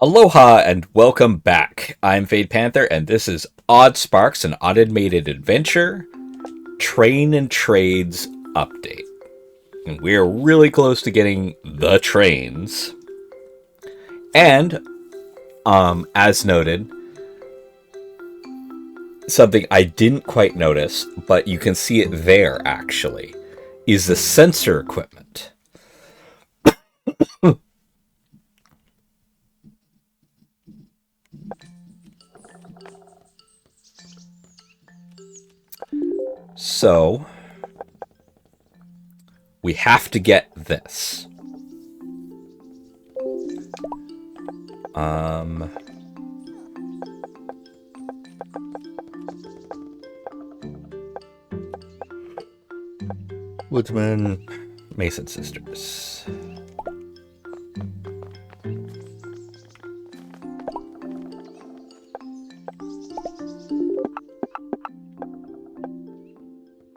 Aloha and welcome back. I'm Panther and this is OddSparks, an automated adventure train and trades update. And we're really close to getting the trains. And, as noted, something I didn't quite notice, but you can see it there actually, is the sensor equipment. So, we have to get this. Woodsman, Mason Sisters.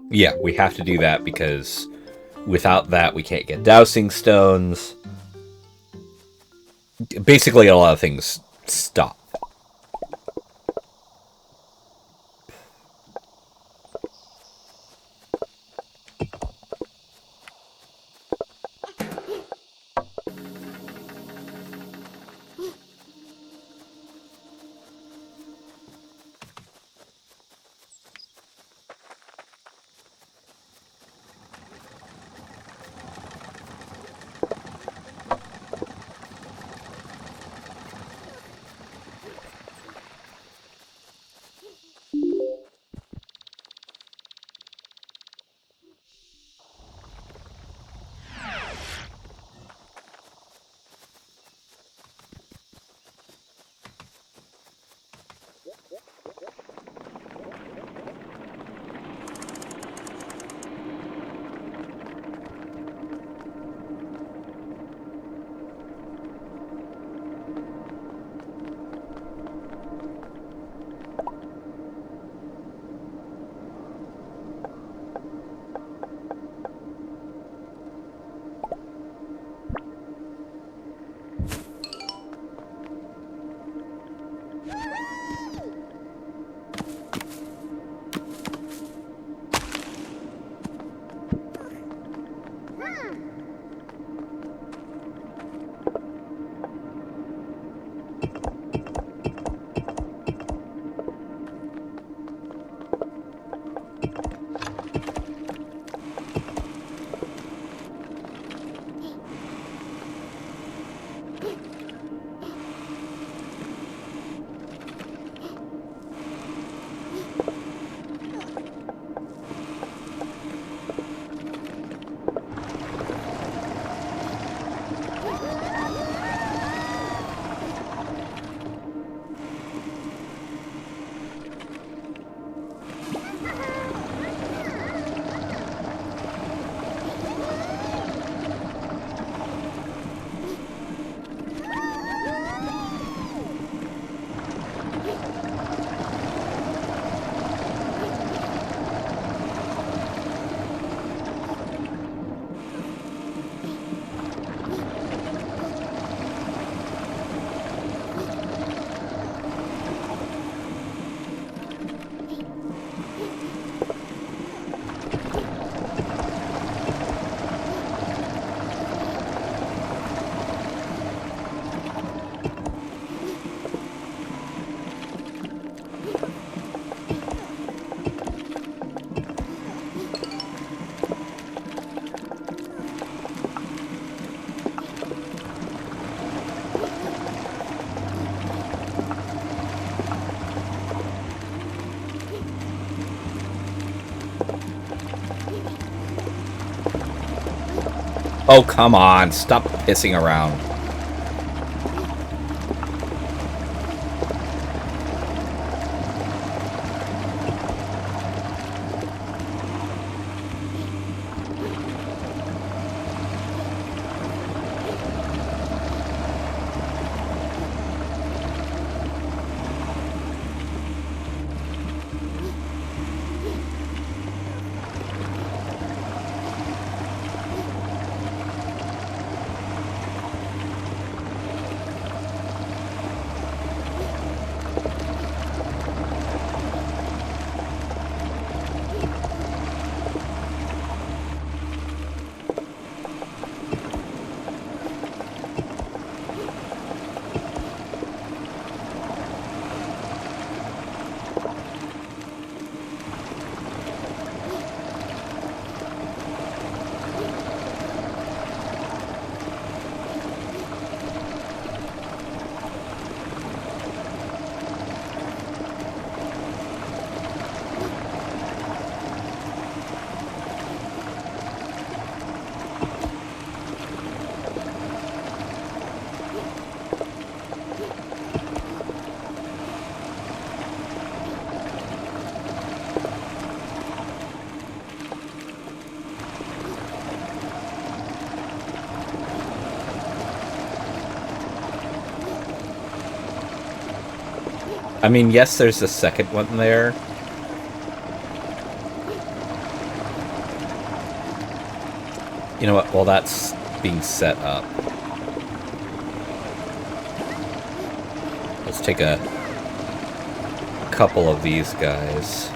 Yeah, we have to do that because without that we can't get dowsing stones. Basically, a lot of things stop. Oh, come on. Stop pissing around. I mean, yes, there's a second one there. You know what? While that's being set up, let's take a couple of these guys.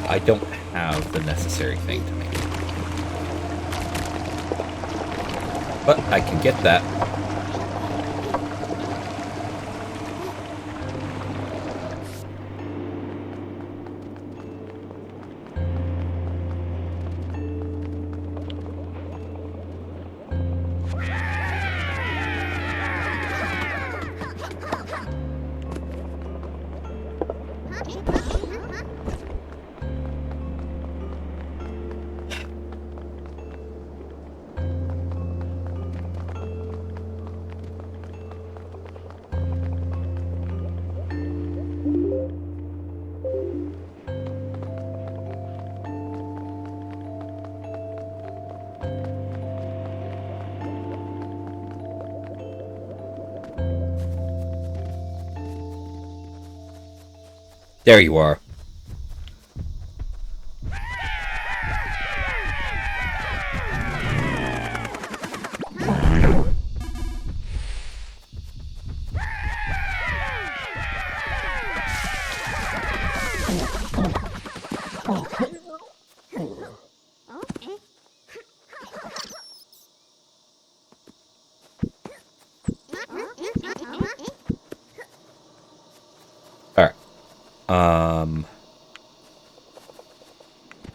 I don't have the necessary thing to make it. But I can get that. There you are.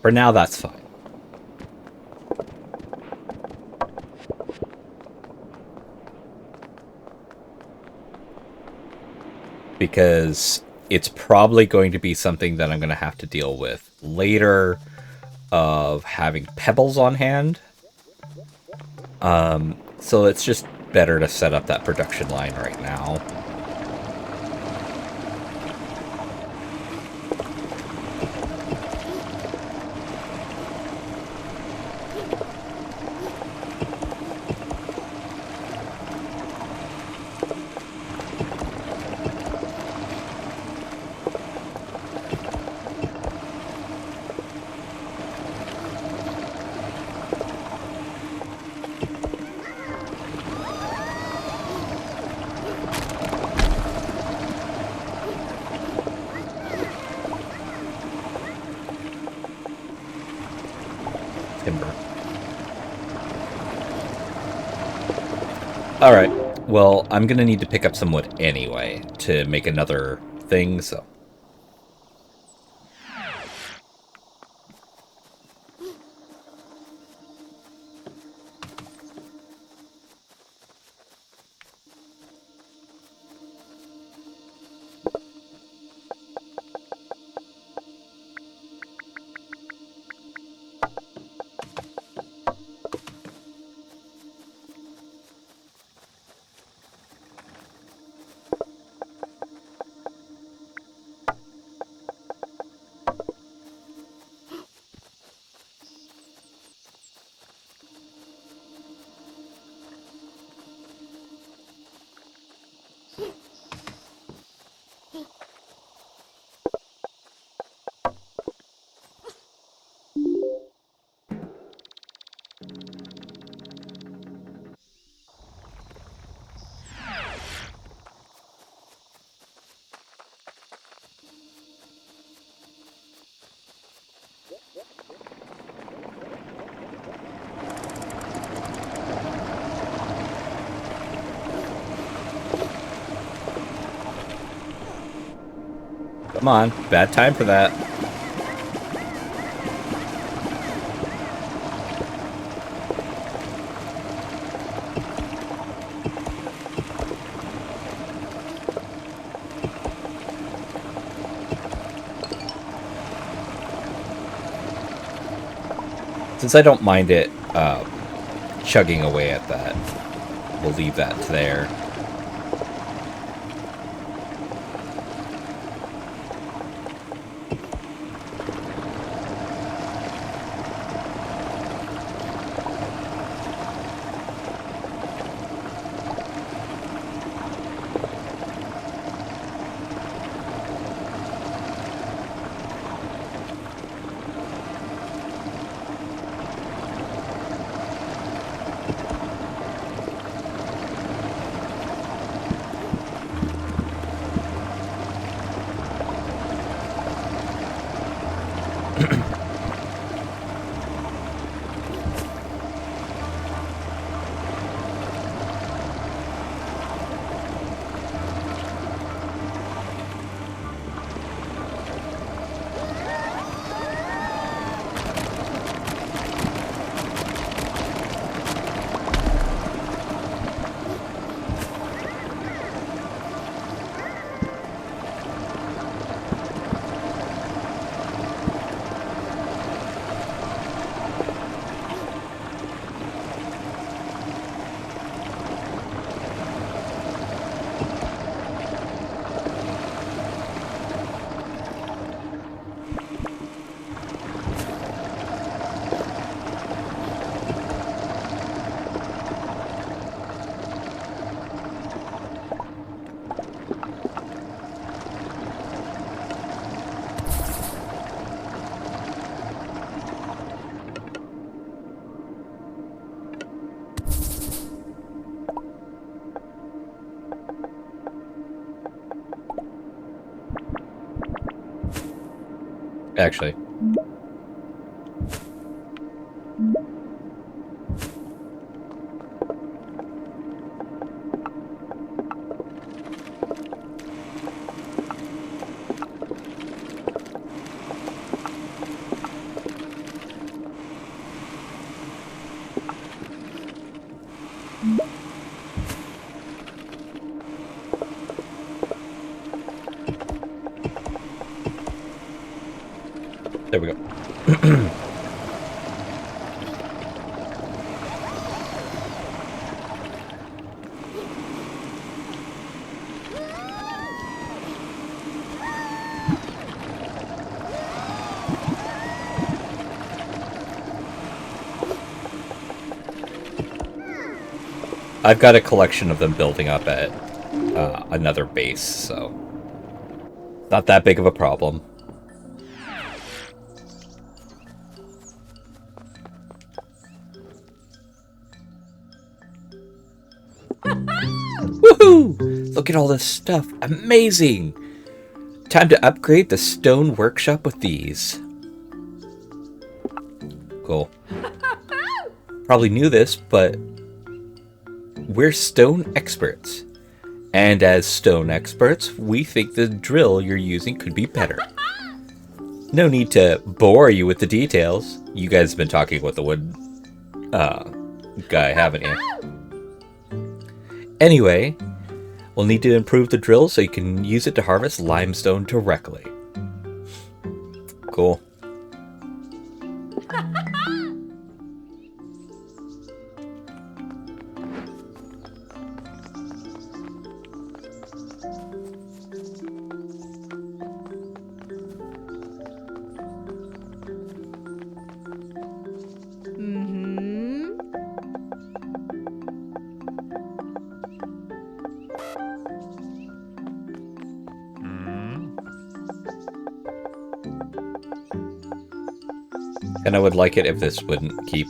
For now, that's fine. Because it's probably going to be something that I'm going to have to deal with later, of having pebbles on hand. So it's just better to set up that production line right now. Alright, well, I'm gonna need to pick up some wood anyway to make another thing, so... Come on, bad time for that. Since I don't mind it chugging away at that, we'll leave that there. Actually. There we go. I've got a collection of them building up at another base, so not that big of a problem. Woohoo! Look at all this stuff. Amazing! Time to upgrade the stone workshop with these. Cool. Probably knew this, but we're stone experts. And as stone experts, we think the drill you're using could be better. No need to bore you with the details. You guys have been talking with the wood guy, haven't you? Anyway, we'll need to improve the drill so you can use it to harvest limestone directly. Cool. And I would like it if this wouldn't keep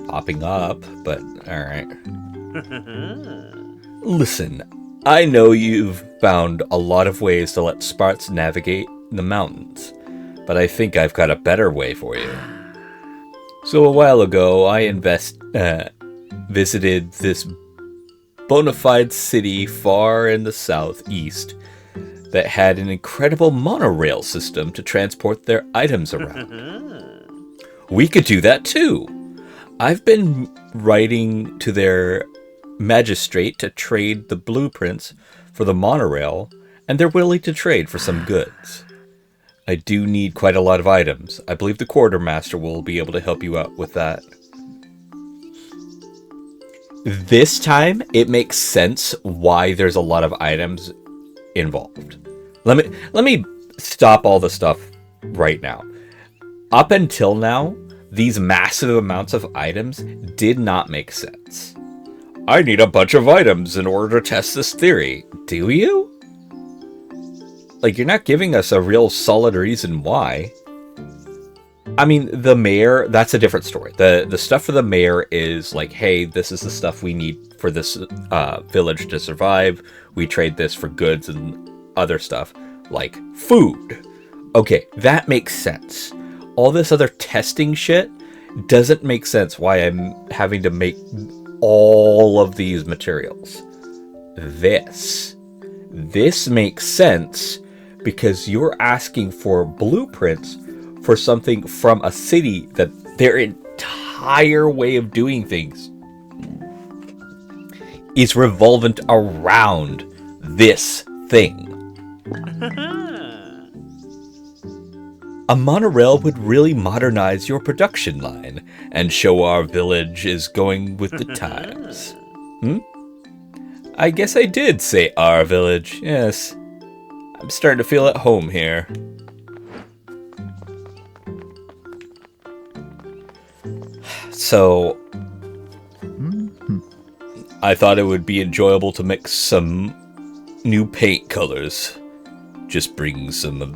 popping up, but alright. Listen, I know you've found a lot of ways to let Sparks navigate the mountains, but I think I've got a better way for you. So a while ago, I visited this bona fide city far in the southeast that had an incredible monorail system to transport their items around. We could do that too. I've been writing to their magistrate to trade the blueprints for the monorail, and they're willing to trade for some goods. I do need quite a lot of items. I believe the quartermaster will be able to help you out with that. This time, it makes sense why there's a lot of items involved. Let me stop all the stuff right now. Up until now, these massive amounts of items did not make sense. I need a bunch of items in order to test this theory. Do you? Like, you're not giving us a real solid reason why. I mean, the mayor, that's a different story. The stuff for the mayor is like, hey, this is the stuff we need for this village to survive. We trade this for goods and other stuff, like food. Okay, that makes sense. All this other testing shit doesn't make sense why I'm having to make all of these materials. This makes sense because you're asking for blueprints for something from a city that their entire way of doing things is revolvent around this thing. A monorail would really modernize your production line and show our village is going with the times. I guess I did say our village. Yes. I'm starting to feel at home here. So, I thought it would be enjoyable to mix some new paint colors. Just bring some of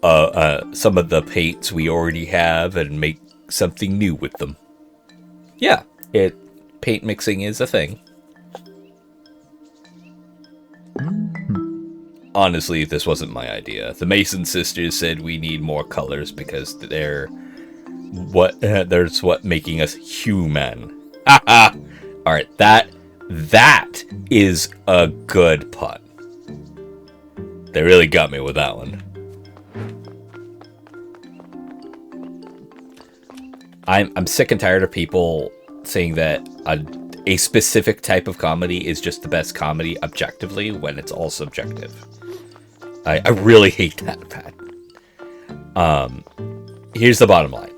the paints we already have and make something new with them. Yeah, paint mixing is a thing. Honestly, this wasn't my idea. The Mason sisters said we need more colors because they're what making us human. Haha. All right, that is a good pun. They really got me with that one. I'm sick and tired of people saying that a specific type of comedy is just the best comedy objectively when it's all subjective. I really hate that, Pat. Here's the bottom line.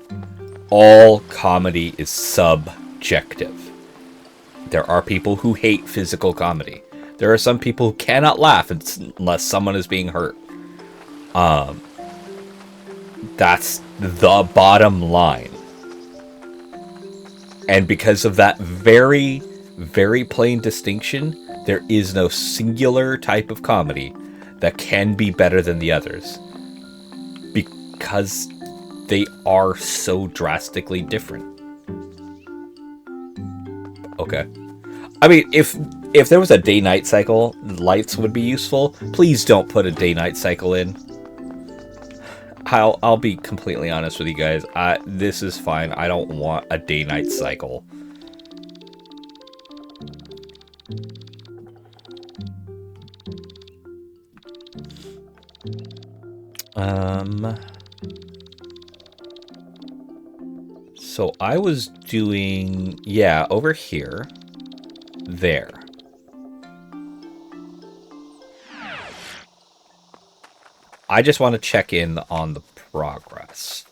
All comedy is subjective. There are people who hate physical comedy. There are some people who cannot laugh unless someone is being hurt. That's the bottom line. And because of that very, very plain distinction, there is no singular type of comedy that can be better than the others. Because they are so drastically different. Okay. I mean, if there was a day-night cycle, lights would be useful. Please don't put a day-night cycle in. I'll be completely honest with you guys. This is fine. I don't want a day-night cycle. So I was doing, yeah, over here, there. I just want to check in on the progress.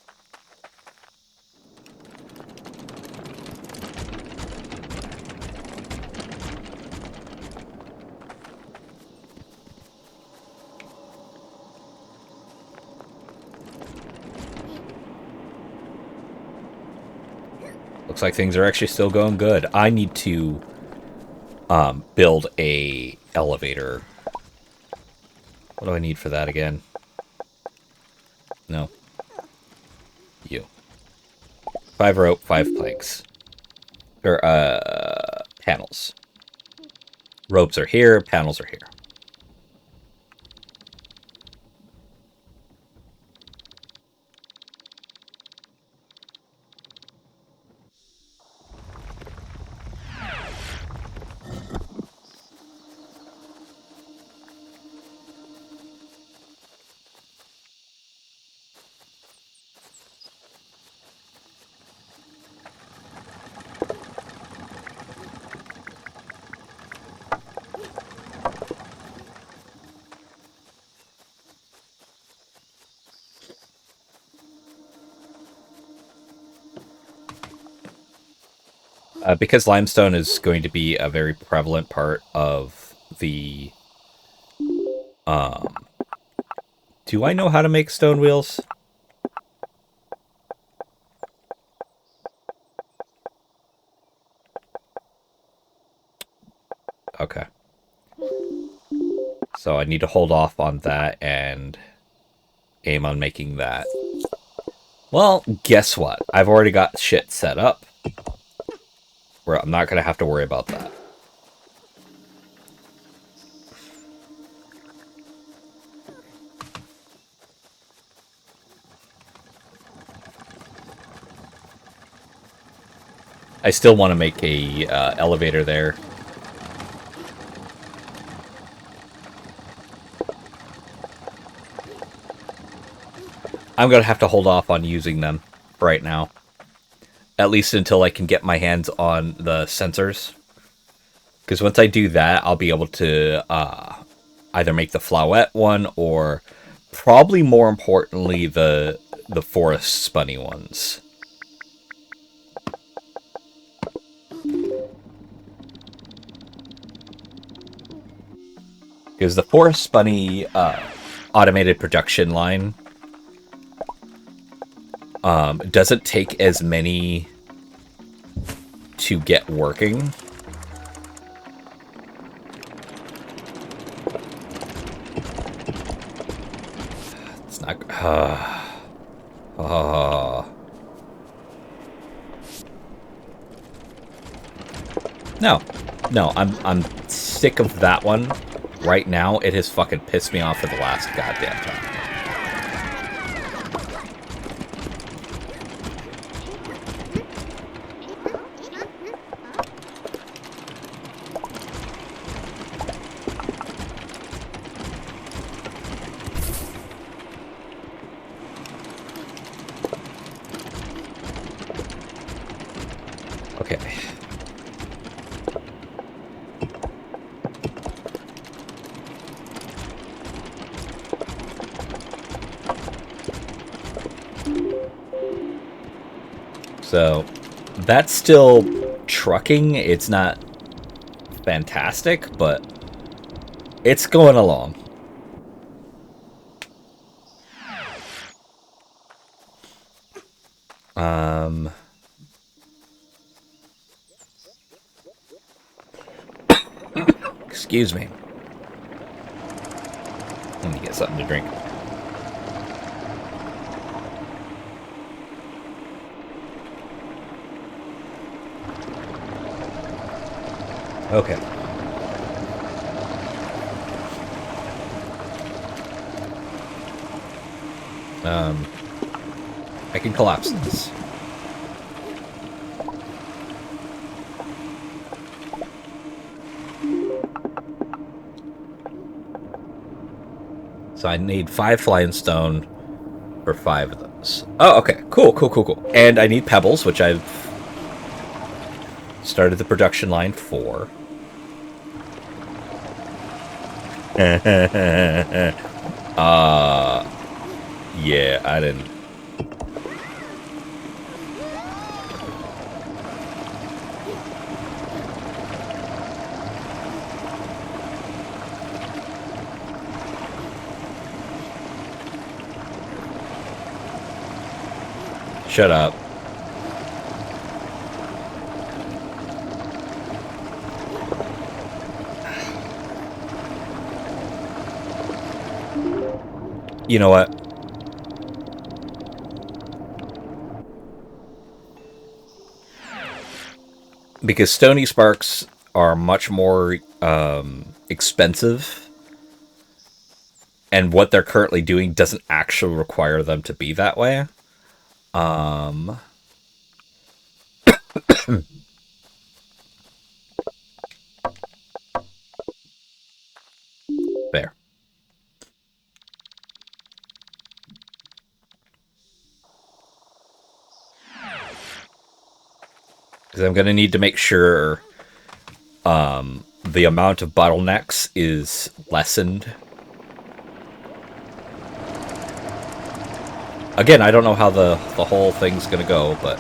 Looks like things are actually still going good. I need to build a elevator. What do I need for that again? No. You. 5 rope, 5 planks. Or, panels. Ropes are here, panels are here. Because limestone is going to be a very prevalent part of the... do I know how to make stone wheels? Okay. So I need to hold off on that and aim on making that. Well, guess what? I've already got shit set up. Where I'm not going to have to worry about that. I still want to make a elevator there. I'm going to have to hold off on using them right now. At least until I can get my hands on the sensors. Because once I do that, I'll be able to either make the flowette one or probably more importantly the forest spunny ones. Because the Forest Bunny automated production line doesn't take as many to get working. It's not... No, I'm sick of that one. Right now, it has fucking pissed me off for the last goddamn time. Okay. So, that's still trucking. It's not fantastic, but it's going along. Excuse me. Let me get something to drink. Okay. I can collapse this. So I need 5 flying stone for 5 of those. Oh, okay. Cool. And I need pebbles, which I've started the production line for. Yeah, I didn't. Shut up. You know what? Because stony sparks are much more expensive, and what they're currently doing doesn't actually require them to be that way. There. Because I'm going to need to make sure the amount of bottlenecks is lessened. Again, I don't know how the whole thing's going to go, but...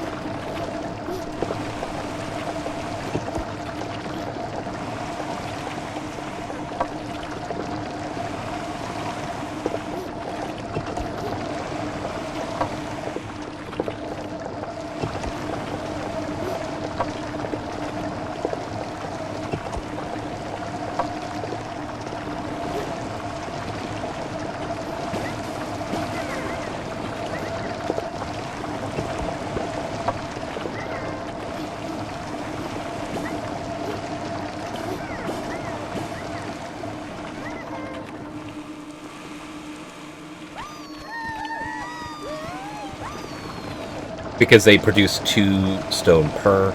Because they produce 2 stone per.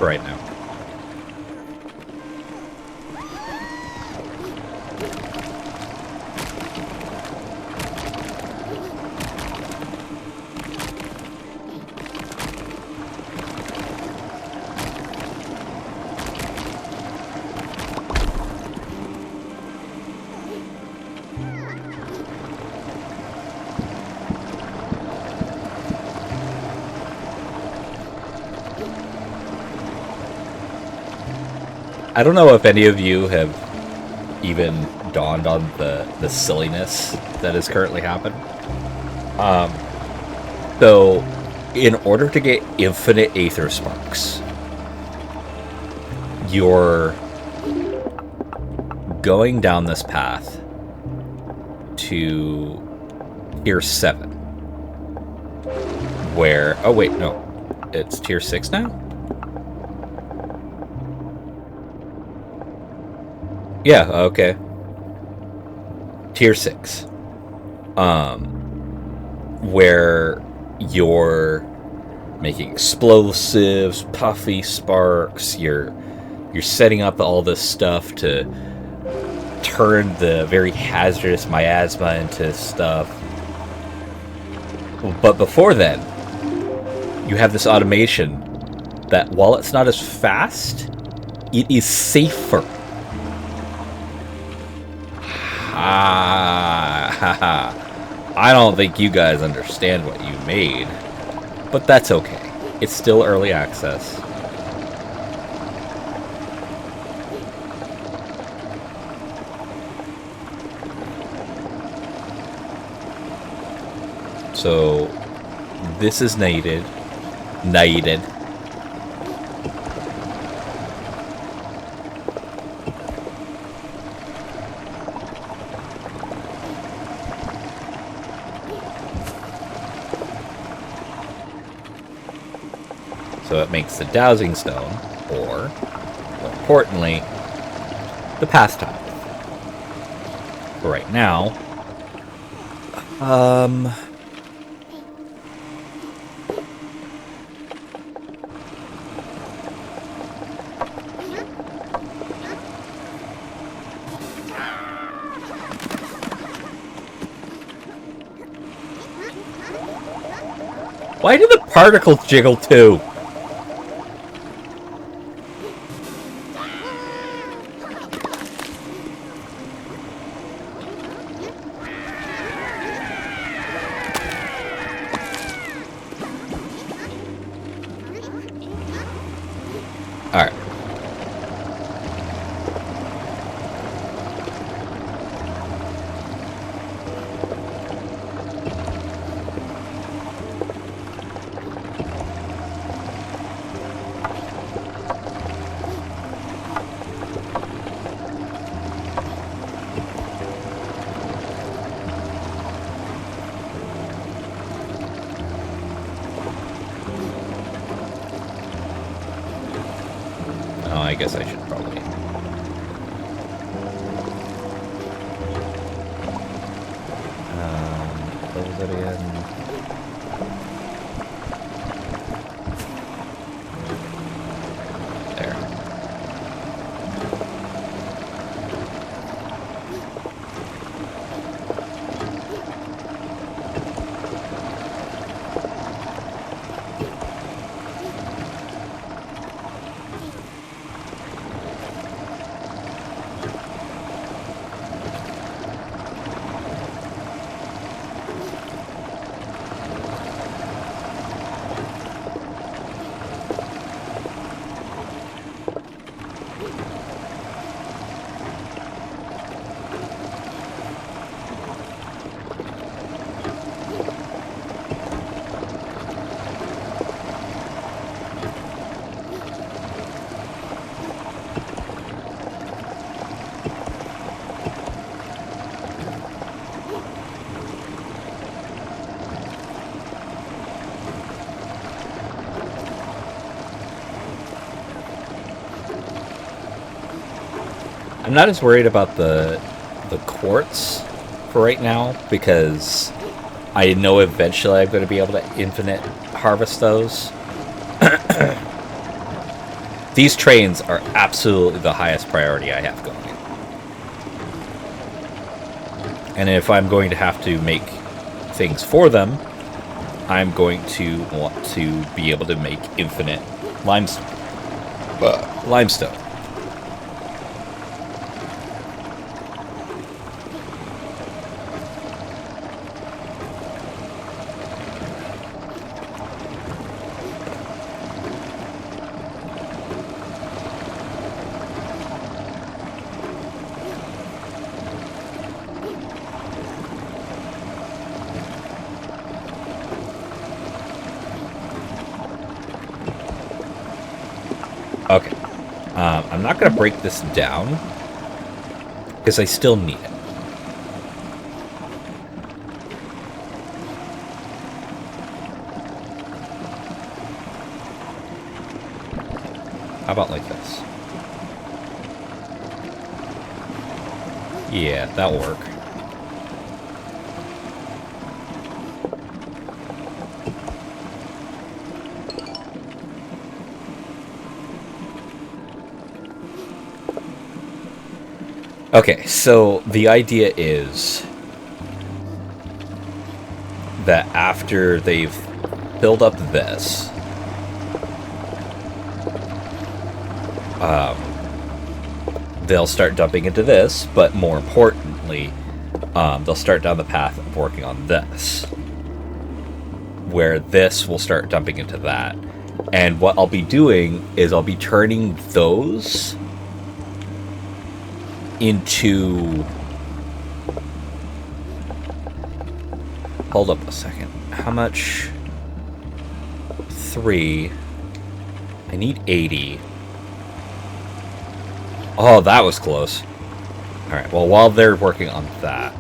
Right now. I don't know if any of you have even dawned on the silliness that is currently happening. So, in order to get infinite Aether Sparks, you're going down this path to tier 7. Where... Oh, wait, no. It's tier 6 now? Yeah, okay. Tier 6. Where you're making explosives, puffy sparks, you're setting up all this stuff to turn the very hazardous miasma into stuff. But before then, you have this automation that, while it's not as fast, it is safer. I don't think you guys understand what you made, but that's okay. It's still early access. So, this is knighted. So it makes the dowsing stone, or, more importantly, the pastime. For right now, why do the particles jiggle too? Alright. Oh, I guess I should probably... what was it again? There. I'm not as worried about the quartz for right now, because I know eventually I'm going to be able to infinite harvest those. These trains are absolutely the highest priority I have going. And if I'm going to have to make things for them, I'm going to want to be able to make infinite limestone. Okay. I'm not going to break this down because I still need it. How about like this? Yeah, that'll work. Okay, so the idea is that after they've filled up this, they'll start dumping into this, but more importantly, they'll start down the path of working on this, where this will start dumping into that. And what I'll be doing is I'll be turning those into... Hold up a second. How much? 3. I need 80. Oh, that was close. Alright, well, while they're working on that...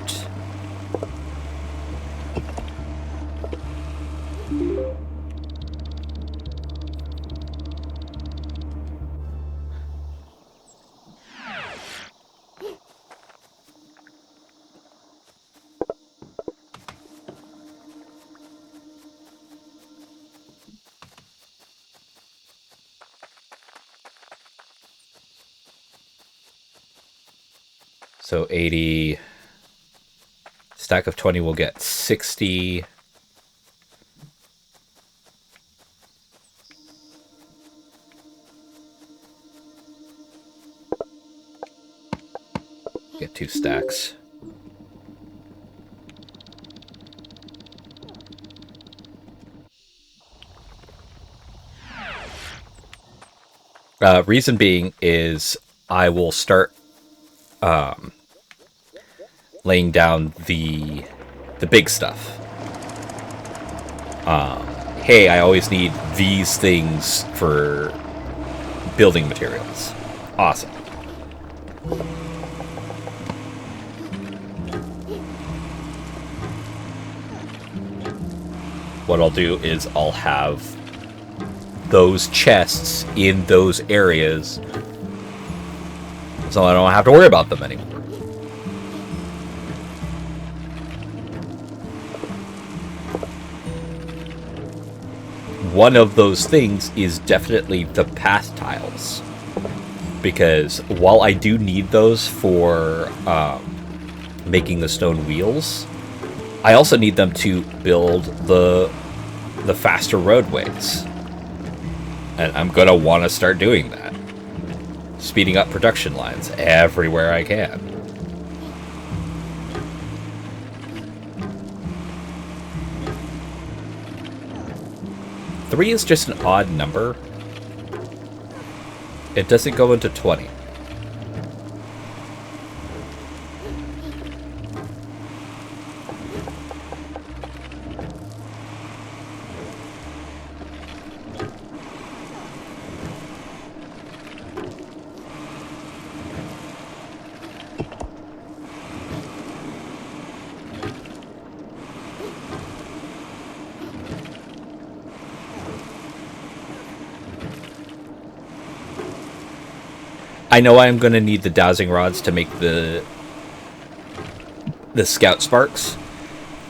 So 80, stack of 20 will get 60. Get 2 stacks. Reason being is I will start laying down the big stuff. Hey, I always need these things for building materials. Awesome. What I'll do is I'll have those chests in those areas so I don't have to worry about them anymore. One of those things is definitely the path tiles, because while I do need those for making the stone wheels, I also need them to build the faster roadways, and I'm gonna want to start doing that, speeding up production lines everywhere I can. Three is just an odd number. It doesn't go into 20. I know I'm going to need the dowsing rods to make the scout sparks,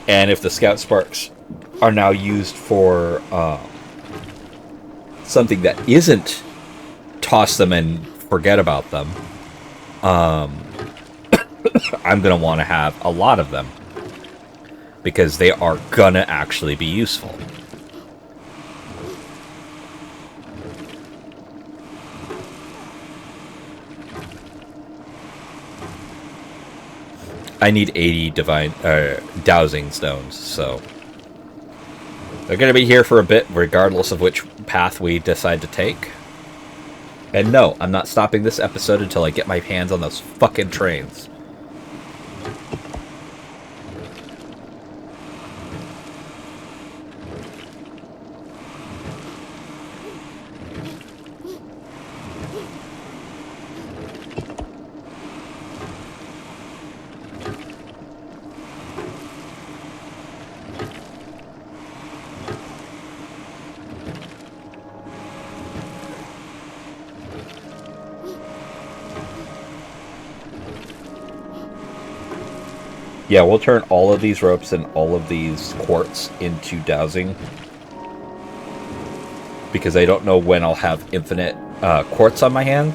and if the scout sparks are now used for something that isn't toss them and forget about them, I'm going to want to have a lot of them, because they are going to actually be useful. I need 80 dowsing stones, so they're going to be here for a bit, regardless of which path we decide to take. And no, I'm not stopping this episode until I get my hands on those fucking trains. Yeah, we'll turn all of these ropes and all of these quartz into dowsing. Because I don't know when I'll have infinite quartz on my hand.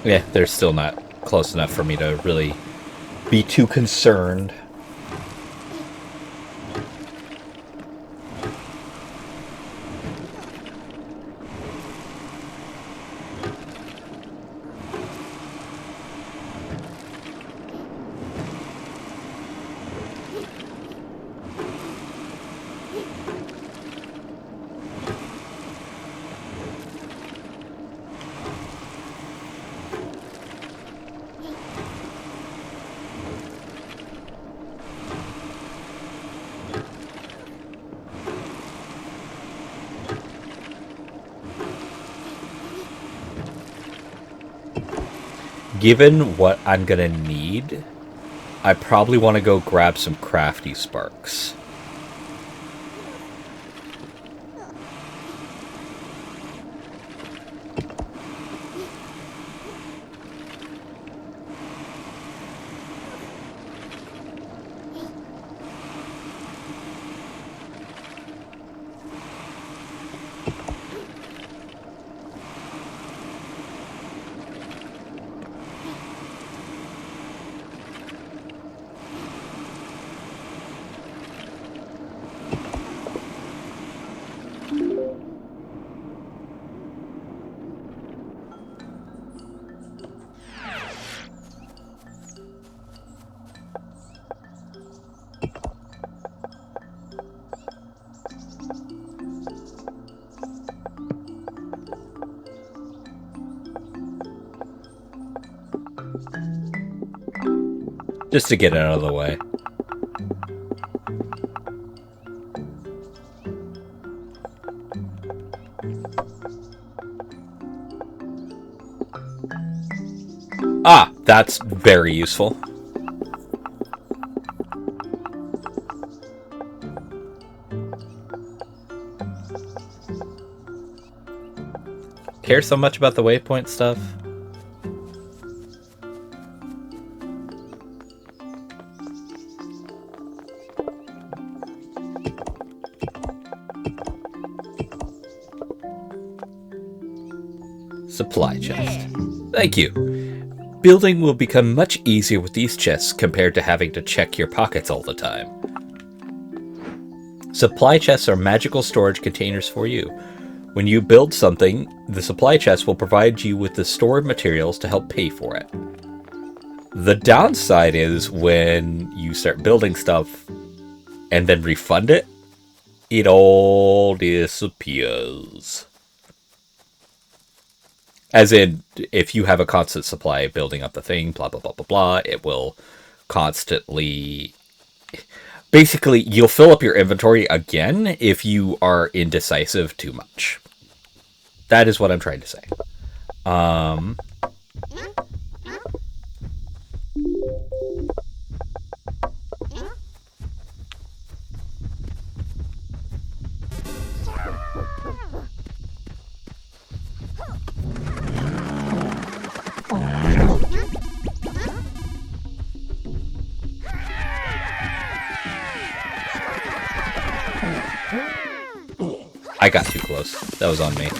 Yeah, they're still not close enough for me to really be too concerned. Given what I'm gonna need, I probably want to go grab some crafty sparks. Just to get it out of the way. Ah, that's very useful. Care so much about the waypoint stuff? Supply chest. Thank you. Building will become much easier with these chests compared to having to check your pockets all the time. Supply chests are magical storage containers for you. When you build something, the supply chest will provide you with the stored materials to help pay for it. The downside is when you start building stuff and then refund it, it all disappears. As in, if you have a constant supply of building up the thing, blah, blah, blah, blah, blah, it will constantly... Basically, you'll fill up your inventory again if you are indecisive too much. That is what I'm trying to say. I got too close. That was on me.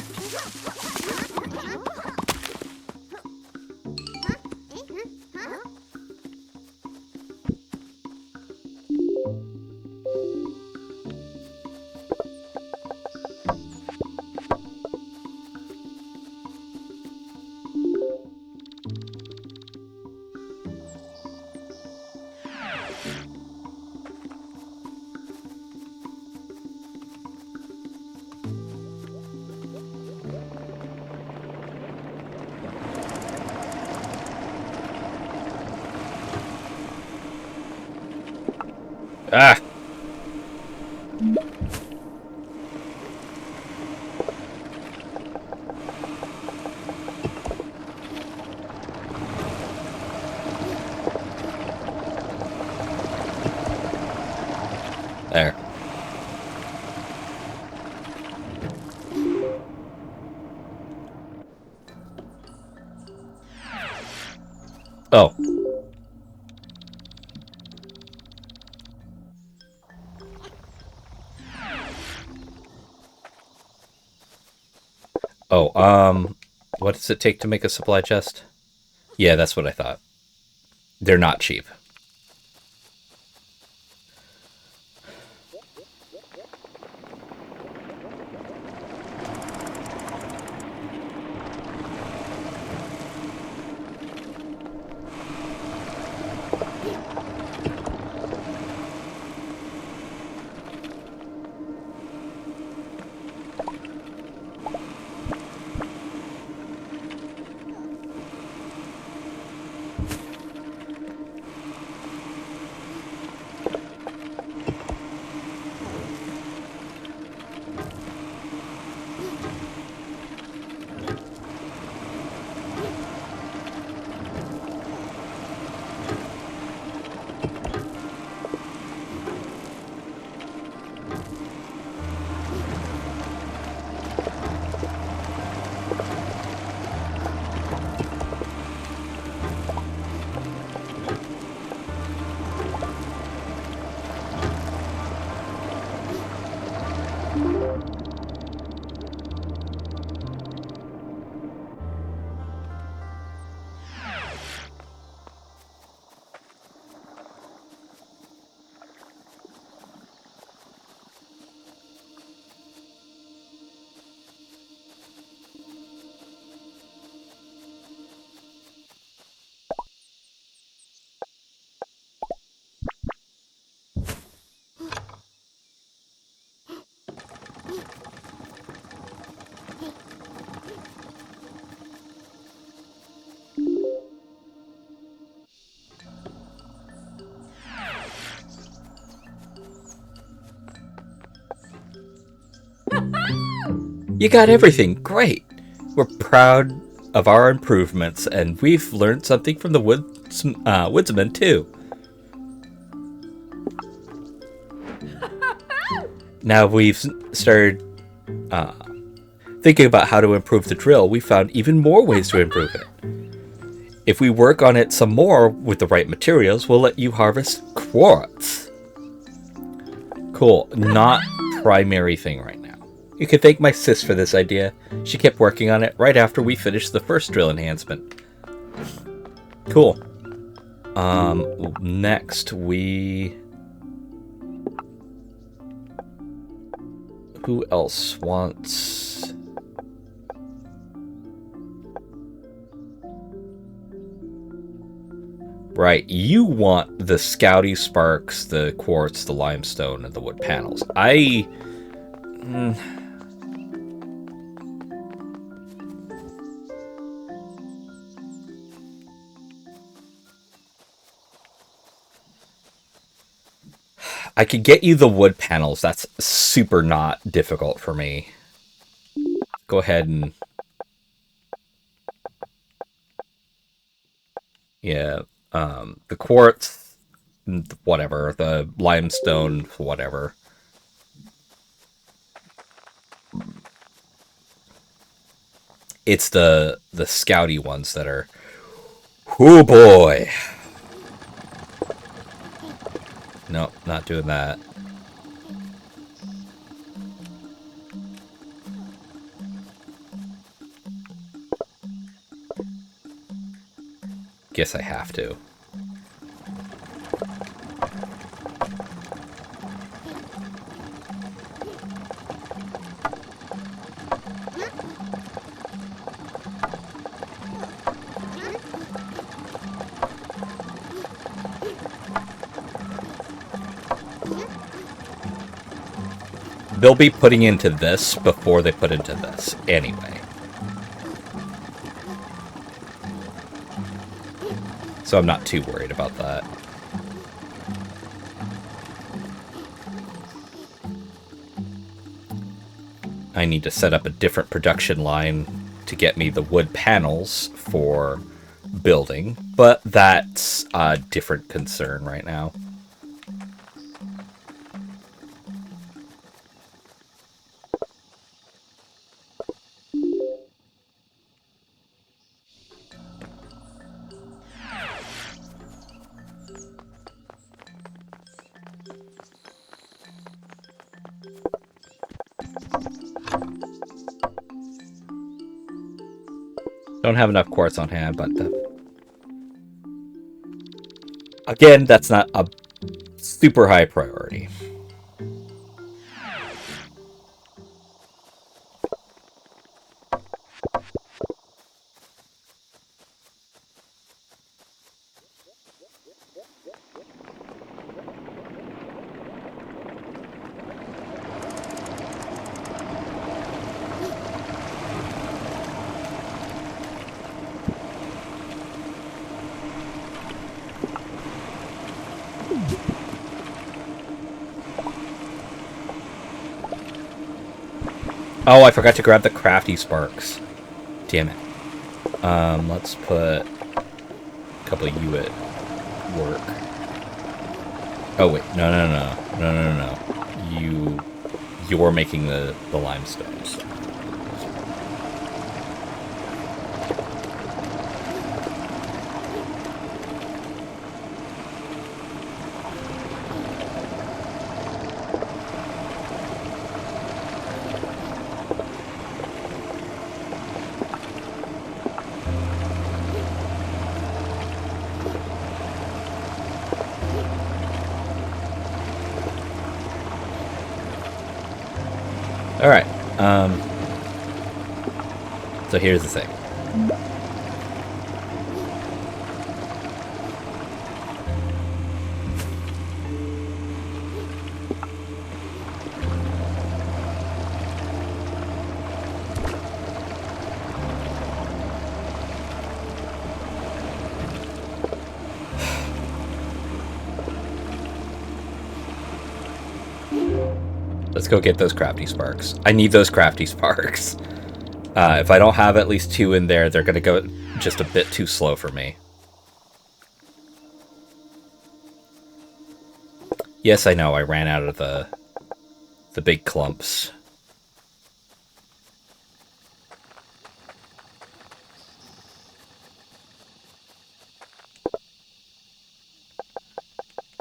Ah! There. Oh. Oh, what does it take to make a supply chest? Yeah, that's what I thought. They're not cheap. You got everything. Great. We're proud of our improvements, and we've learned something from the woodsman, too. Now we've started thinking about how to improve the drill. We found even more ways to improve it. If we work on it some more with the right materials, we'll let you harvest quartz. Cool. Not primary thing right now. You can thank my sis for this idea. She kept working on it right after we finished the first drill enhancement. Cool. Next who else wants... Right, you want the Scouty Sparks, the quartz, the limestone, and the wood panels. I could get you the wood panels. That's super not difficult for me. Go ahead and... Yeah, the quartz, whatever, the limestone, whatever. It's the Scouty ones that are... Oh boy! Nope, not doing that. Guess I have to. They'll be putting into this before they put into this, anyway. So I'm not too worried about that. I need to set up a different production line to get me the wood panels for building, but that's a different concern right now. Don't have enough quartz on hand, but again, that's not a super high priority. Oh, I forgot to grab the crafty sparks. Damn it. Let's put a couple of you at work. Oh wait, no. You're making the limestones. Alright, so here's the thing. Let's go get those crafty sparks. I need those crafty sparks. If I don't have at least 2 in there, they're going to go just a bit too slow for me. Yes, I know, I ran out of the big clumps.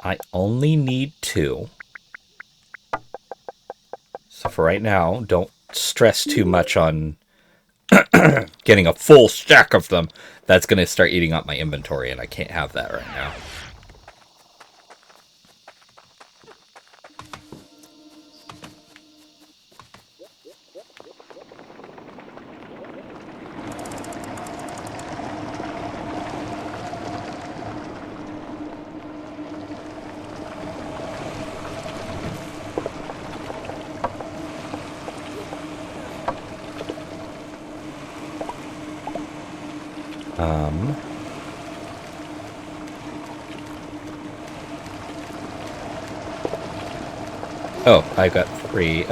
I only need 2. So for right now, don't stress too much on getting a full stack of them. That's going to start eating up my inventory, and I can't have that right now. Oh, I got 3.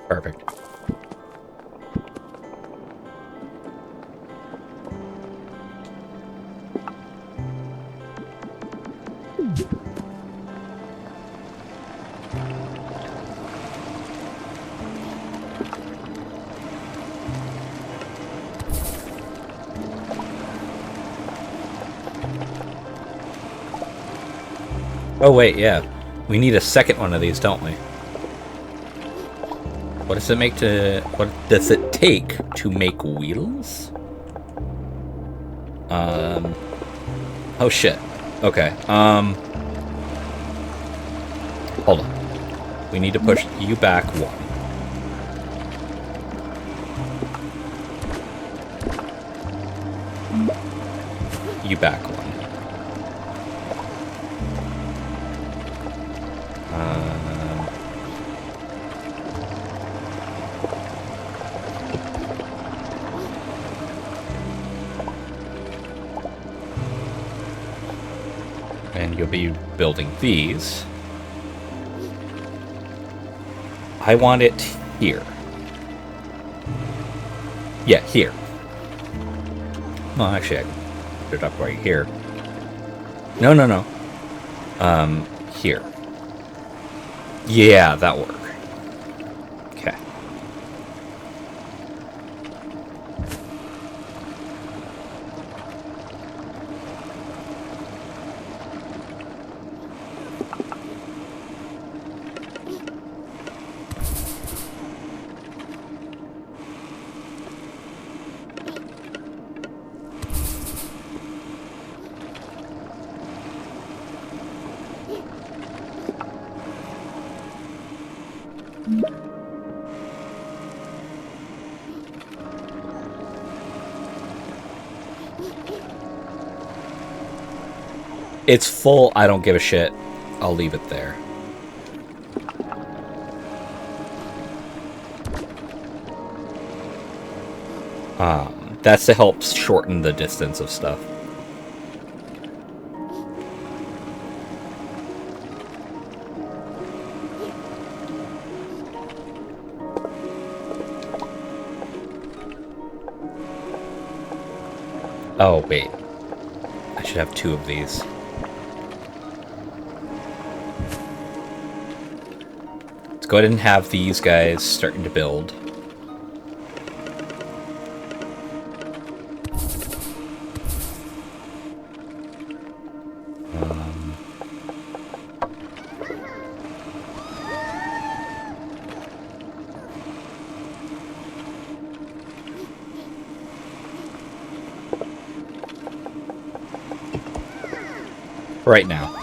Perfect. Oh wait, yeah. We need a second one of these, don't we? What does it take to make wheels? Oh shit. Okay. Hold on. We need to push you back one. You back one. And you'll be building these. I want it here. Yeah, here. Well, actually, I can put it up right here. No. Here. Yeah, that'll work. Okay. It's full. I don't give a shit. I'll leave it there. That's to help shorten the distance of stuff. Oh, wait. I should have two of these. Let's go ahead and have these guys starting to build. Right now.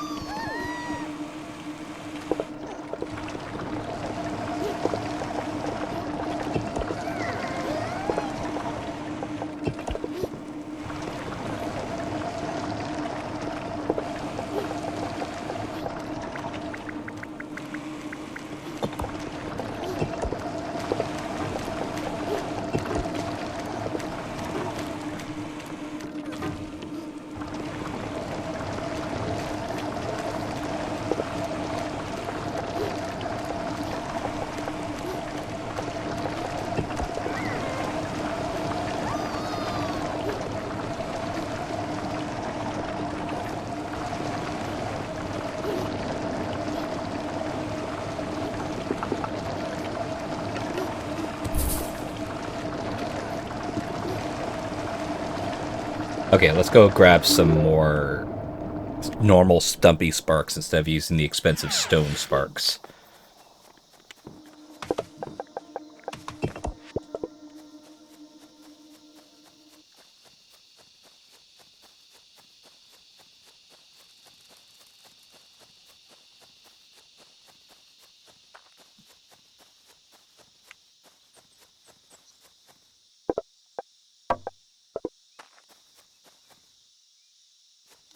Okay, let's go grab some more normal stumpy sparks instead of using the expensive stone sparks.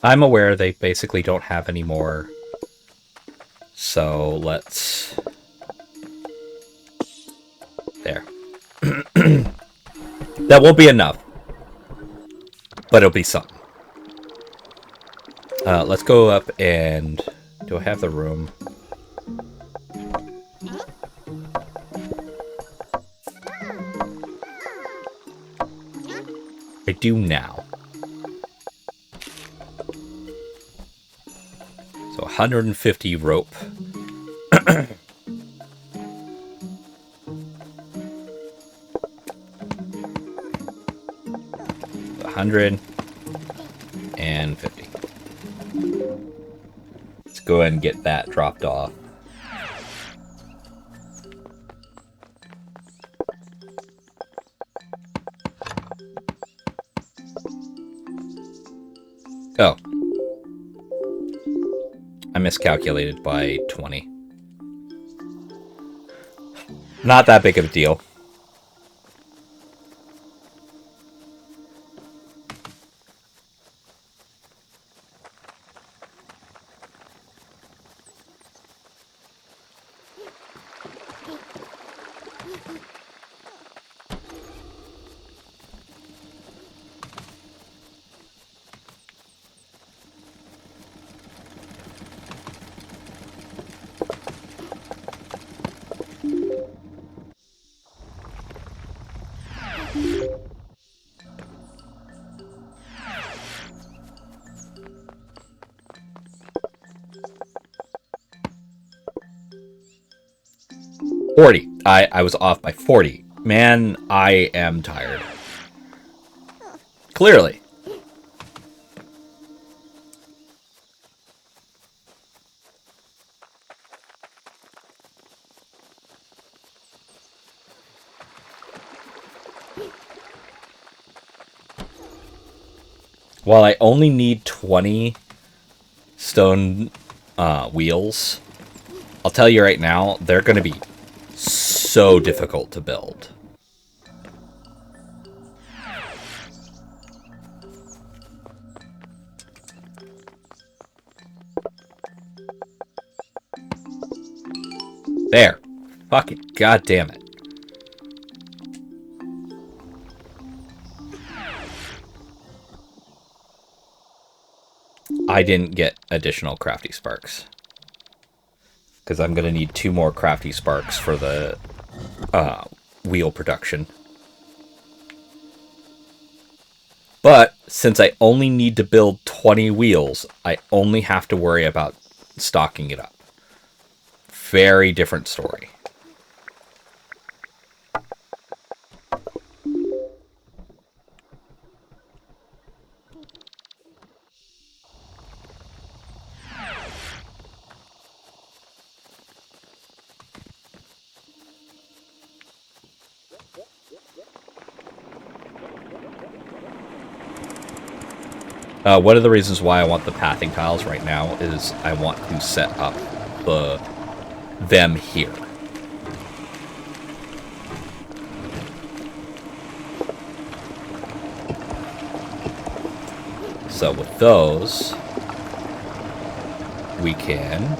I'm aware they basically don't have any more. So let's... There. That won't be enough. But it'll be something. Let's go up and... Do I have the room? I do now. So 150 rope. 150. Let's go ahead and get that dropped off. Oh. I miscalculated by 20. Not that big of a deal. I was off by 40. Man, I am tired. Clearly. While I only need 20 stone wheels, I'll tell you right now, they're going to be so difficult to build. There. Fucking goddamn it. I didn't get additional crafty sparks. Because I'm going to need 2 more crafty sparks for the wheel production. But since I only need to build 20 wheels, I only have to worry about stocking it up. Very different story. One of the reasons why I want the pathing tiles right now is I want to set up them here. So with those, we can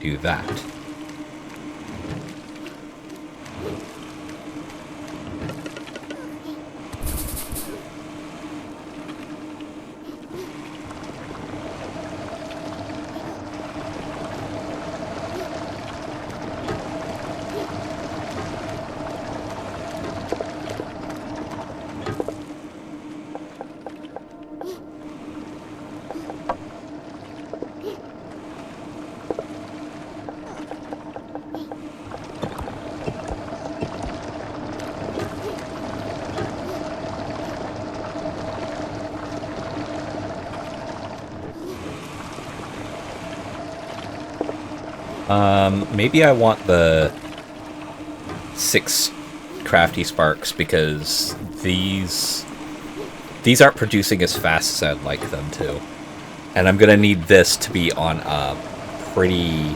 do that. Maybe I want the 6 crafty sparks because these aren't producing as fast as I'd like them to. And I'm gonna need this to be on a pretty...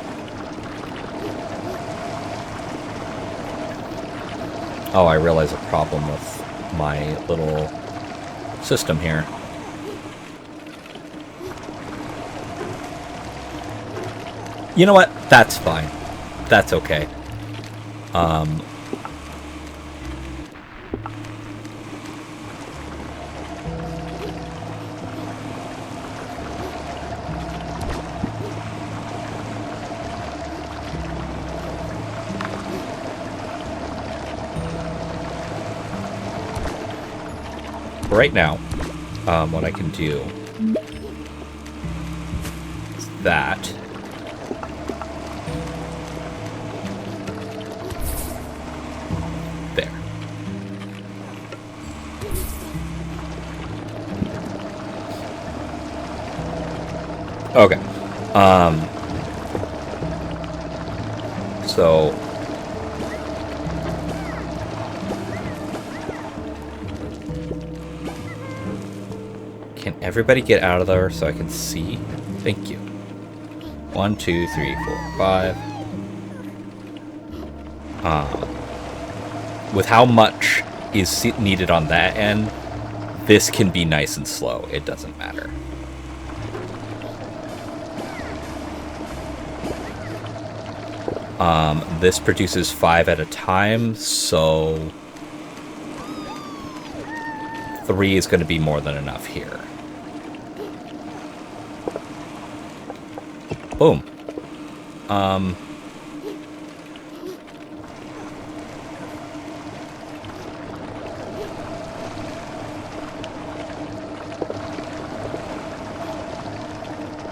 Oh, I realize a problem with my little system here. You know what? That's fine. That's okay. Right now, what I can do is that. Okay. So can everybody get out of there so I can see? Thank you. 1, 2, 3, 4, 5. With how much is needed on that end, this can be nice and slow. It doesn't matter. This produces 5 at a time, so 3 is going to be more than enough here. Boom.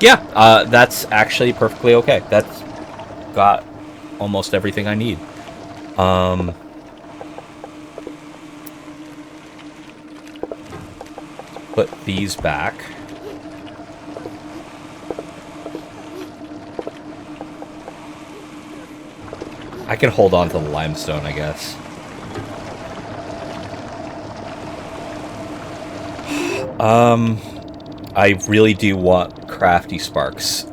Yeah, that's actually perfectly okay. That's got almost everything I need. Put these back. I can hold on to the limestone, I guess. I really do want crafty sparks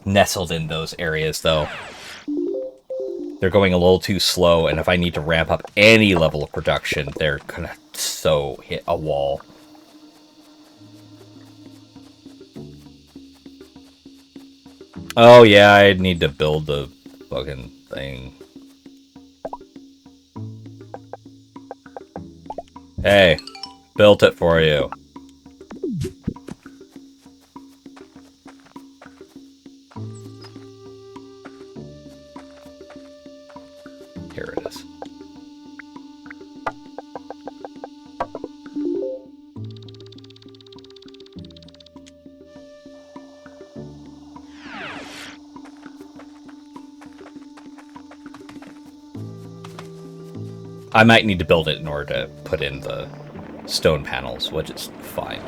nestled in those areas, though. They're going a little too slow, and if I need to ramp up any level of production, they're gonna so hit a wall. Oh yeah, I need to build the fucking thing. Hey, built it for you. Here it is. I might need to build it in order to put in the stone panels, which is fine.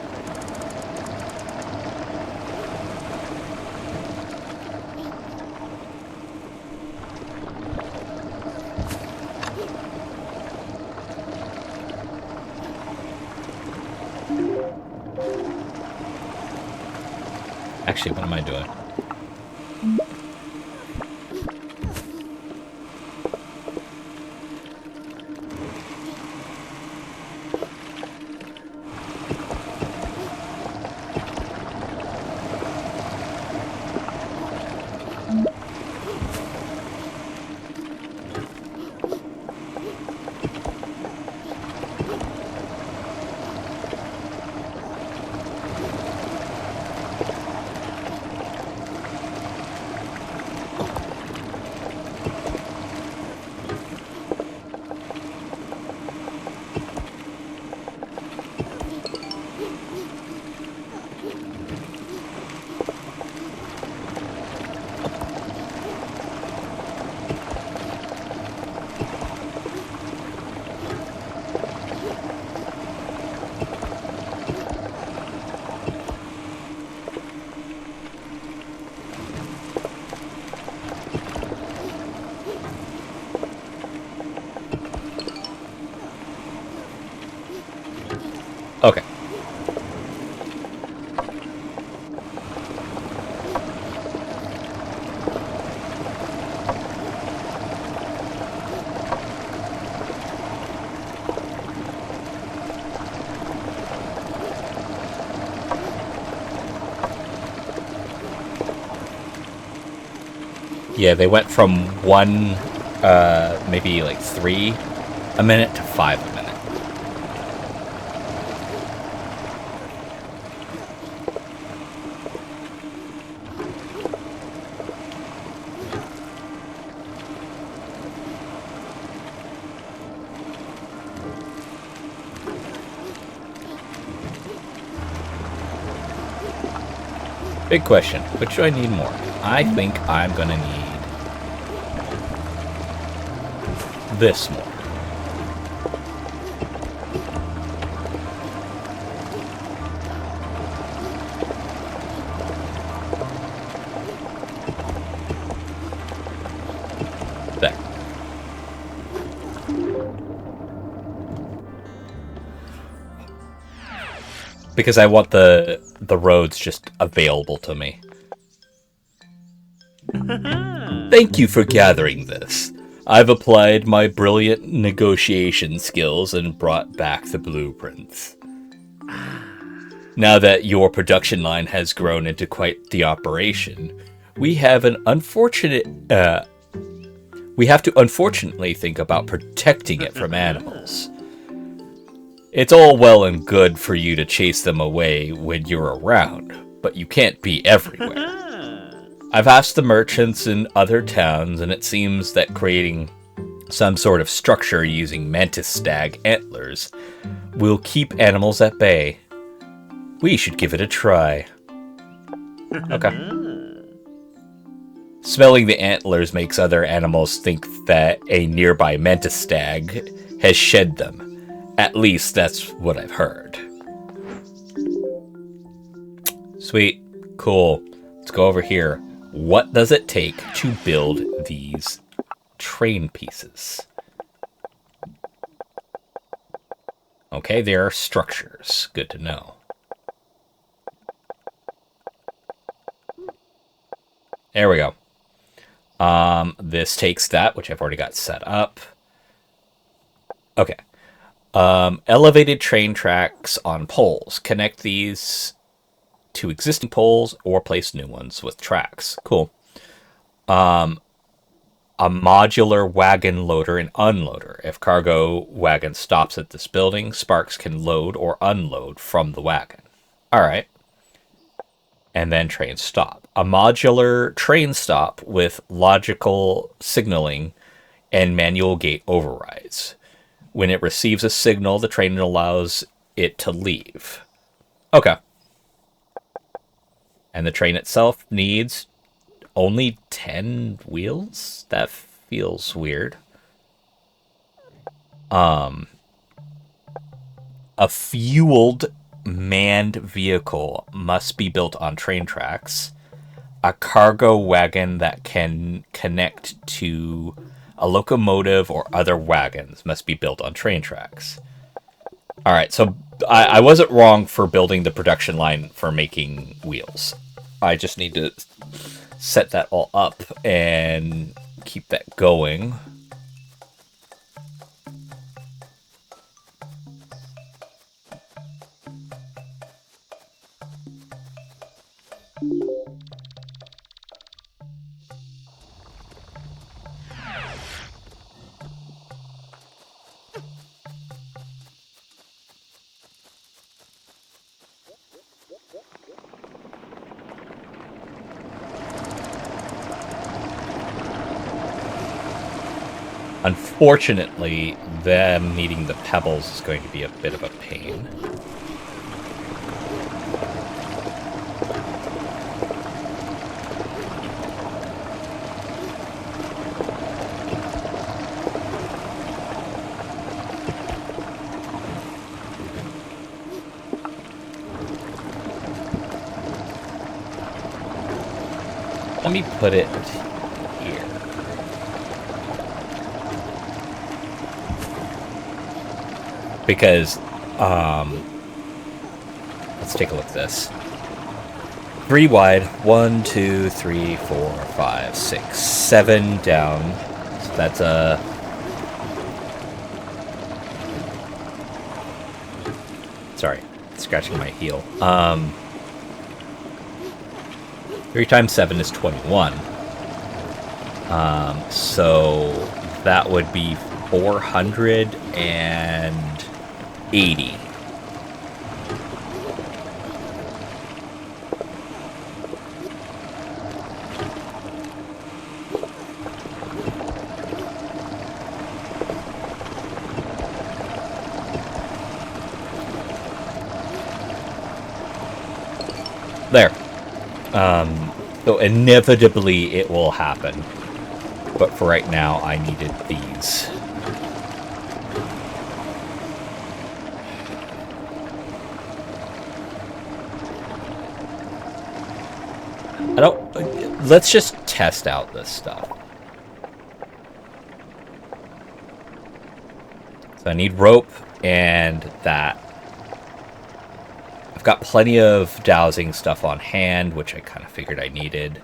Actually, what am I doing? Okay. Yeah, they went from 1, maybe like 3 a minute to 5 a minute. Big question, which do I need more? I think I'm gonna need this more. Because I want the roads just available to me. Thank you for gathering this. I've applied my brilliant negotiation skills and brought back the blueprints. Now that your production line has grown into quite the operation, we have to unfortunately think about protecting it from animals. It's all well and good for you to chase them away when you're around, but you can't be everywhere. I've asked the merchants in other towns, and it seems that creating some sort of structure using mantis stag antlers will keep animals at bay. We should give it a try. Okay. Smelling the antlers makes other animals think that a nearby mantis stag has shed them. At least that's what I've heard. Sweet. Cool. Let's go over here. What does it take to build these train pieces? Okay, there are structures. Good to know. There we go. This takes that, which I've already got set up. Okay. Elevated train tracks on poles. Connect these to existing poles or place new ones with tracks. Cool. A modular wagon loader and unloader. If cargo wagon stops at this building, Sparks can load or unload from the wagon. All right. And then train stop. A modular train stop with logical signaling and manual gate overrides. When it receives a signal, the train allows it to leave. Okay. And the train itself needs only 10 wheels? That feels weird. A fueled manned vehicle must be built on train tracks. A cargo wagon that can connect to a locomotive or other wagons must be built on train tracks. Alright, so I wasn't wrong for building the production line for making wheels. I just need to set that all up and keep that going. Unfortunately, them needing the pebbles is going to be a bit of a pain. Let me put it here. Because, let's take a look at this. 3 wide, 1, 2, 3, 4, 5, 6, 7 down. So that's a... Sorry, scratching my heel. 3 times 7 is 21. So that would be 480. There. So inevitably it will happen. But for right now, I needed these. Let's just test out this stuff. So I need rope and that I've got plenty of dowsing stuff on hand, which I kind of figured I needed.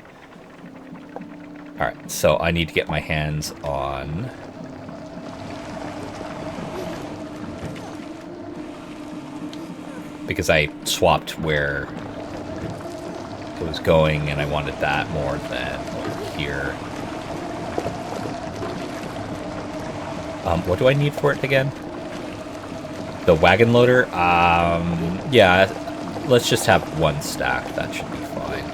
Alright, so I need to get my hands on... because I swapped where it was going, and I wanted that more than over here. What do I need for it again? The wagon loader? Yeah, let's just have one stack. That should be fine.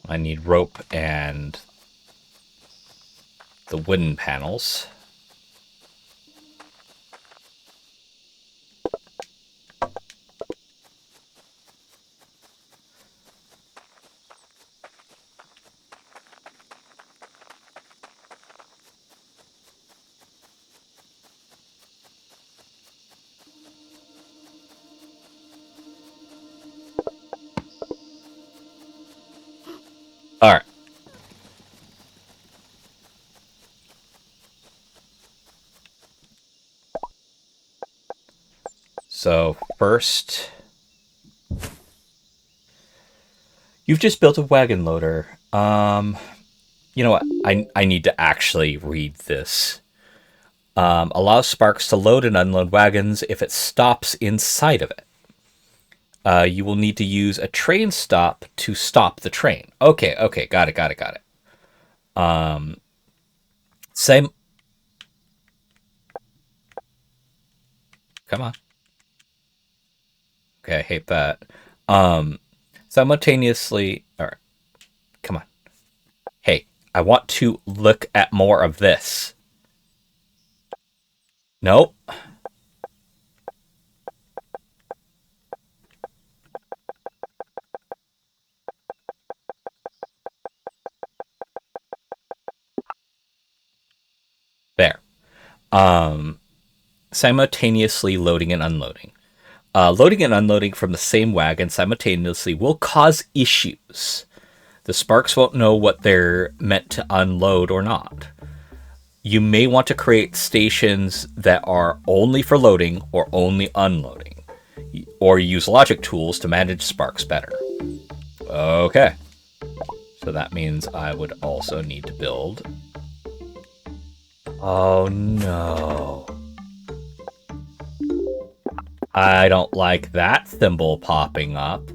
I need rope and the wooden panels. All right. So first, you've just built a wagon loader. You know what? I need to actually read this. Allows Sparks to load and unload wagons if it stops inside of it. You will need to use a train stop to stop the train. Okay, got it. Same. Come on. Okay, I hate that. Simultaneously, all right, come on. Hey, I want to look at more of this. Nope. There. Simultaneously loading and unloading. Loading and unloading from the same wagon simultaneously will cause issues. The Sparks won't know what they're meant to unload or not. You may want to create stations that are only for loading or only unloading, or use logic tools to manage Sparks better. Okay. So that means I would also need to build... Oh no. I don't like that thimble popping up.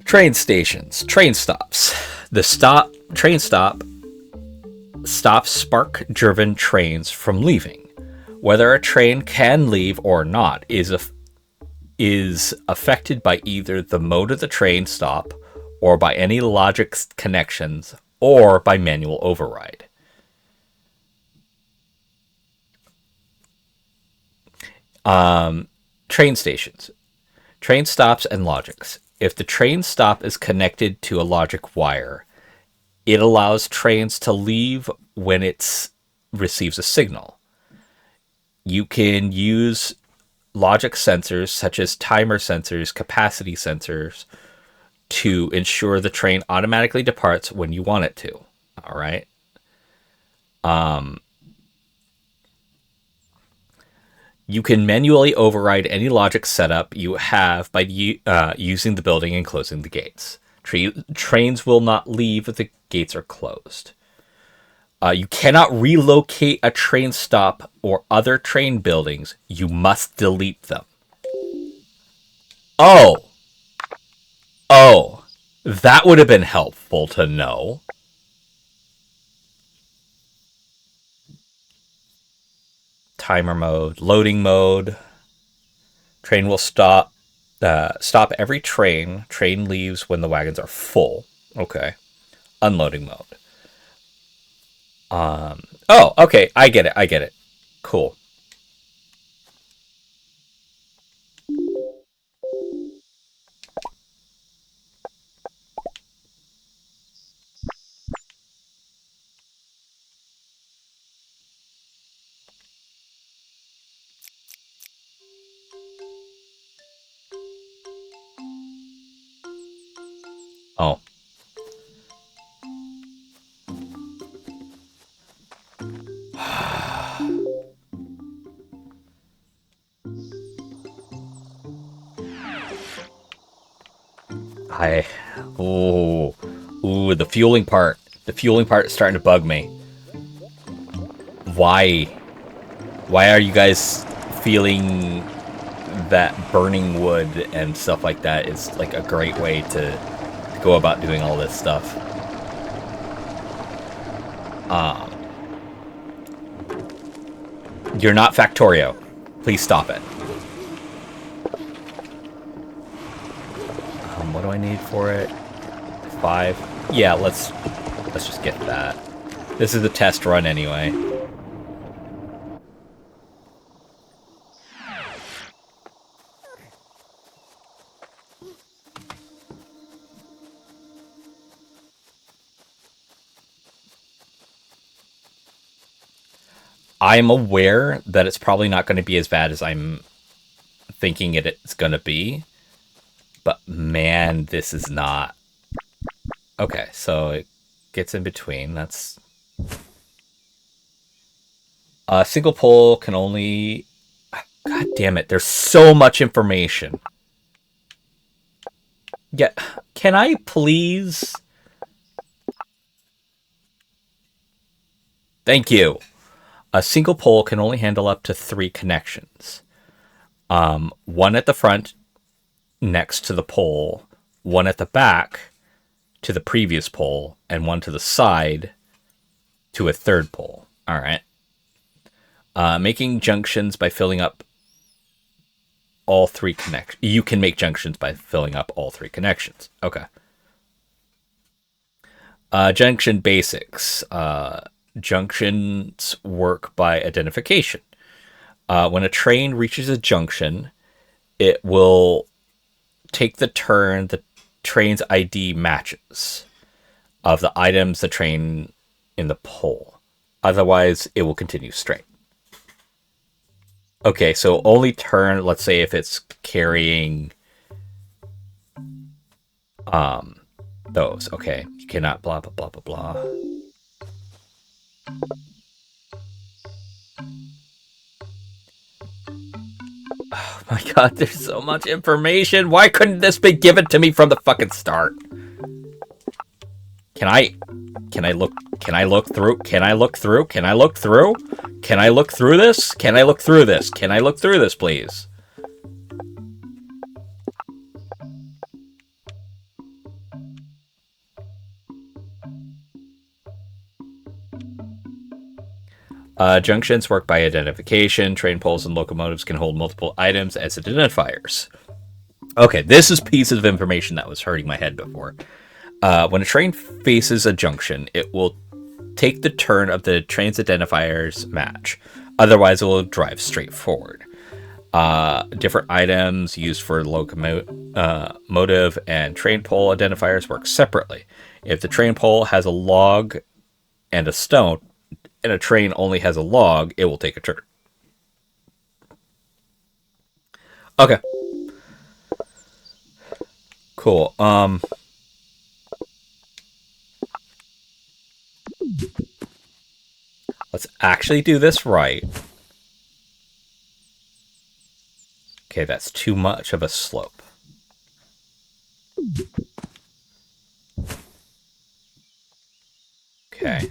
Train stations, train stops. The train stop stops spark-driven trains from leaving. Whether a train can leave or not is affected by either the mode of the train stop, or by any logic connections, or by manual override. Train stations. Train stops and logics. If the train stop is connected to a logic wire, it allows trains to leave when it receives a signal. You can use logic sensors, such as timer sensors, capacity sensors, to ensure the train automatically departs when you want it to. All right. You can manually override any logic setup you have by using the building and closing the gates. Trains will not leave if the gates are closed. You cannot relocate a train stop or other train buildings. You must delete them. Oh, that would have been helpful to know. Timer mode, loading mode. Train will stop every train. Train leaves when the wagons are full. Okay. Unloading mode. Oh, okay. I get it. Cool. Ooh, the fueling part. The fueling part is starting to bug me. Why? Why are you guys feeling that burning wood and stuff like that is like a great way to go about doing all this stuff? You're not Factorio. Please stop it. What do I need for it? 5. Yeah, let's just get that. This is the test run anyway. I'm aware that it's probably not going to be as bad as I'm thinking it's going to be. But man, this is not. Okay, so it gets in between. That's... A single pole can only... God damn it, there's so much information. Yeah, can I please... Thank you. A single pole can only handle up to 3 connections. One at the front, next to the pole, one at the back to the previous pole, and one to the side to a third pole. All right. Making junctions by filling up all 3 connections. You can make junctions by filling up all 3 connections. Okay. Junction basics. Junctions work by identification. When a train reaches a junction, it will take the turn the train's ID matches of the items the train in the pole. Otherwise, it will continue straight. Okay, so only turn, let's say if it's carrying those. Okay, you cannot blah, blah, blah, blah, blah. Oh my god, there's so much information. Why couldn't this be given to me from the fucking start? Can I look through? Can I look through? Can I look through this? Can I look through this? Can I look through this, please? Junctions work by identification. Train poles and locomotives can hold multiple items as identifiers. Okay, this is pieces of information that was hurting my head before. When a train faces a junction, it will take the turn of the train's identifiers match. Otherwise, it will drive straight forward. Different items used for locomotive and train pole identifiers work separately. If the train pole has a log and a stone, and a train only has a log, it will take a turn. Okay. Cool. Let's actually do this right. Okay, that's too much of a slope. Okay.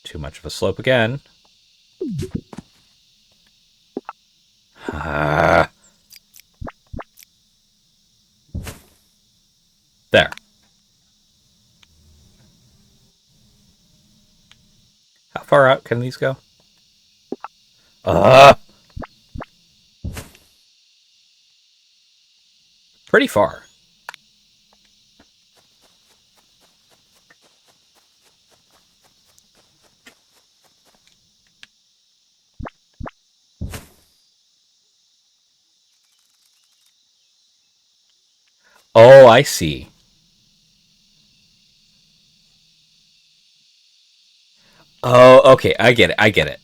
Too much of a slope again. There. How far out can these go? Pretty far. Oh, I see. Oh, okay. I get it.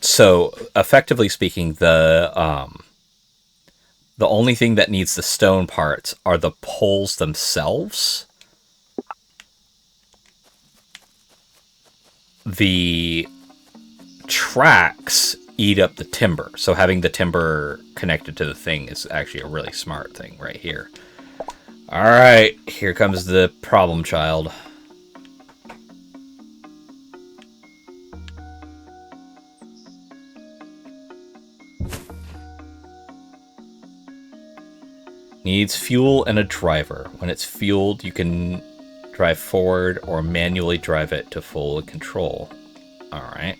So, effectively speaking, the only thing that needs the stone parts are the poles themselves. the tracks eat up the timber. So having the timber connected to the thing is actually a really smart thing right here. All right, here comes the problem child. Needs fuel and a driver. When it's fueled, you can drive forward or manually drive it to full control. All right.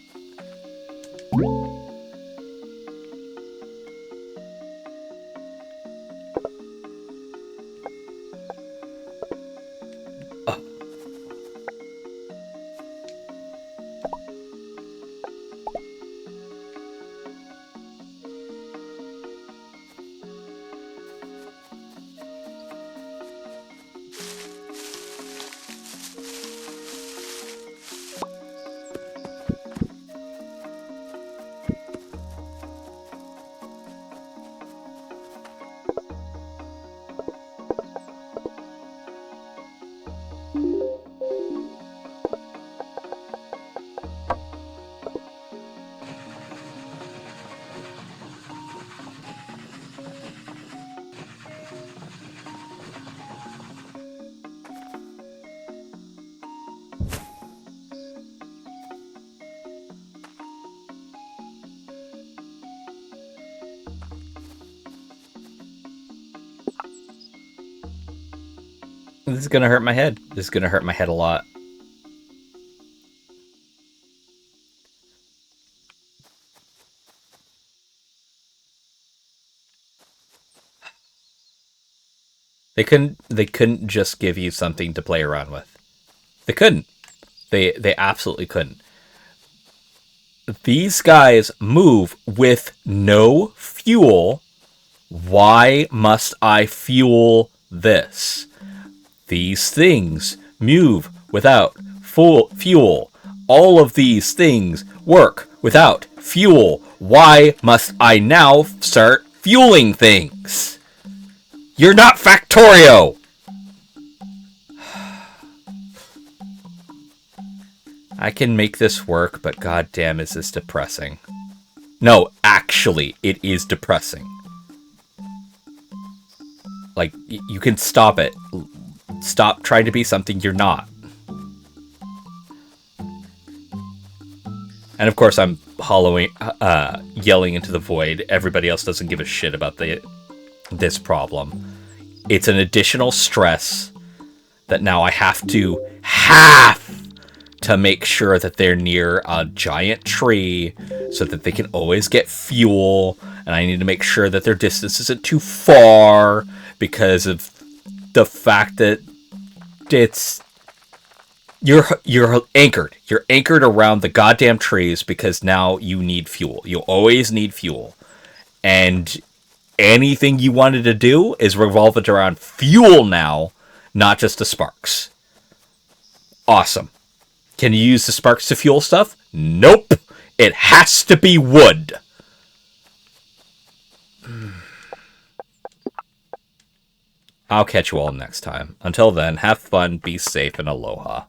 This is gonna hurt my head. This is gonna hurt my head a lot. They couldn't just give you something to play around with. They couldn't. They absolutely couldn't. These guys move with no fuel. Why must I fuel this? These things move without full fuel. All of these things work without fuel. Why must I now start fueling things? You're not Factorio! I can make this work, but goddamn is this depressing. No, actually, it is depressing. Like, you can stop it. Stop trying to be something you're not. And of course I'm yelling into the void. Everybody else doesn't give a shit about this problem. It's an additional stress that now I have to make sure that they're near a giant tree so that they can always get fuel. And I need to make sure that their distance isn't too far because of the fact that you're anchored. You're anchored around the goddamn trees because now you need fuel. You always need fuel. And anything you wanted to do is revolve it around fuel now, not just the sparks. Awesome. Can you use the sparks to fuel stuff? Nope. It has to be wood. I'll catch you all next time. Until then, have fun, be safe, and aloha.